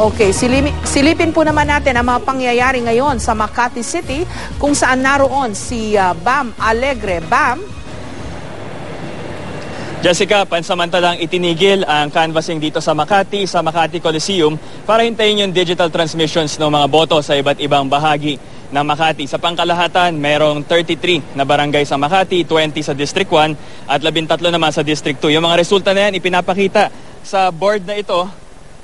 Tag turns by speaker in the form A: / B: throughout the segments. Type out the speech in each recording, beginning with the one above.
A: Okay, silipin po naman natin ang mga pangyayari ngayon sa Makati City kung saan naroon si Bam Alegre. Bam?
B: Jessica, pansamantalang itinigil ang canvassing dito sa Makati Coliseum para hintayin yung digital transmissions ng mga boto sa iba't ibang bahagi ng Makati. Sa pangkalahatan, merong 33 na barangay sa Makati, 20 sa District 1 at 13 naman sa District 2. Yung mga resulta na yan ipinapakita sa board na ito.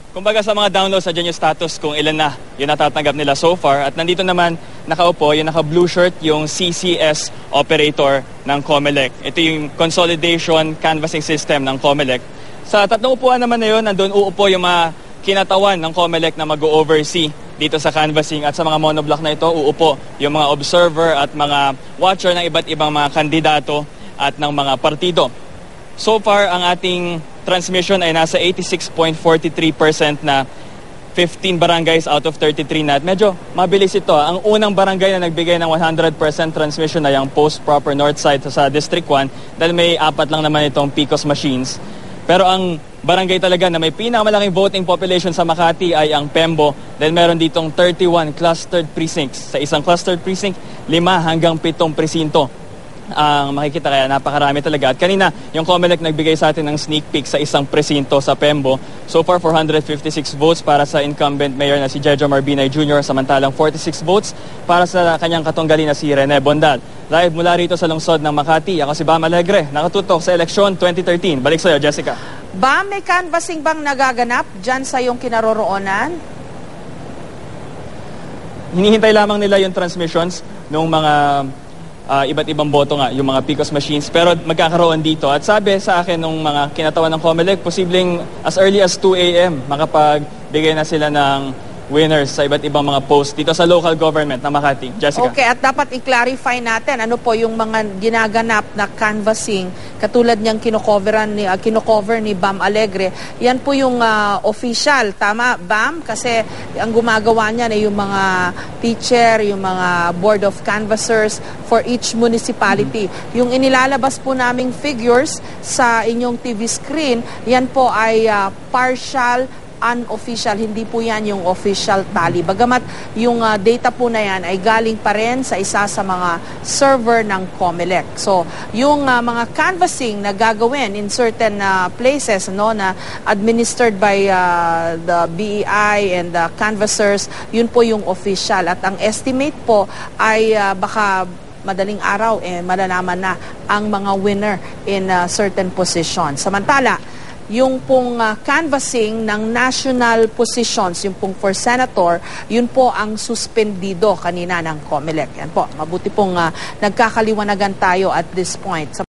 B: Kumbaga sa mga downloads, sadyan yung status kung ilan na yung natatanggap nila so far. At nandito naman nakaupo, yung naka-blue shirt, yung CCS operator ng COMELEC. Ito yung consolidation canvassing system ng COMELEC. Sa tatlong upuan naman na yun, nandun uupo yung mga kinatawan ng COMELEC na mag-oversee dito sa canvassing. At sa mga monoblock na ito, uupo yung mga observer at mga watcher ng iba't ibang mga kandidato at ng mga partido. So far, ang ating transmission ay nasa 86.43% na 15 barangays out of 33 na. Medyo mabilis ito. Ang unang barangay na nagbigay ng 100% transmission ay ang Post Proper Northside sa District 1 dahil may 4 lang naman itong PCOS machines. Pero ang barangay talaga na may pinakamalaking voting population sa Makati ay ang Pembo dahil meron ditong 31 clustered precincts. Sa isang clustered precinct, 5 hanggang 7 presinto ang makikita, kaya napakarami talaga. At kanina, yung COMELEC nagbigay sa atin ng sneak peek sa isang presinto sa Pembo. So far, 456 votes para sa incumbent mayor na si Jejo Marbinay Jr. samantalang 46 votes para sa kanyang katunggali na si Rene Bondal. Live mula rito sa lungsod ng Makati, ako si Bam Alegre, nakatutok sa eleksyon 2013. Balik sa'yo, Jessica.
A: Bam, may canvassing bang nagaganap dyan sa iyong kinaroroonan?
B: Hinihintay lamang nila yung transmissions ng mga iba't ibang boto nga, yung mga PCOS machines, pero magkakaroon dito. At sabi sa akin nung mga kinatawan ng COMELEC, posibleng as early as 2 a.m. makapagbigay na sila ng winners sa iba't ibang mga posts dito sa local government na Makati. Jessica.
A: Okay, at dapat i-clarify natin ano po yung mga ginaganap na canvassing katulad niyang kinocover ni Bam Alegre. Yan po yung official, tama Bam? Kasi ang gumagawa niyan ay yung mga teacher, yung mga board of canvassers for each municipality. Yung inilalabas po naming figures sa inyong TV screen, yan po ay partial unofficial, hindi po yan yung official tally. Bagamat yung data po na yan ay galing pa rin sa isa sa mga server ng COMELEC. So, yung mga canvassing na gagawin in certain places na administered by the BEI and the canvassers, yun po yung official. At ang estimate po ay baka madaling araw malalaman na ang mga winner in certain positions. Samantala, yung pong canvassing ng national positions, yung pong for senator, yun po ang suspendido kanina ng COMELEC. Yan po, mabuti pong nagkakaliwanagan tayo at this point.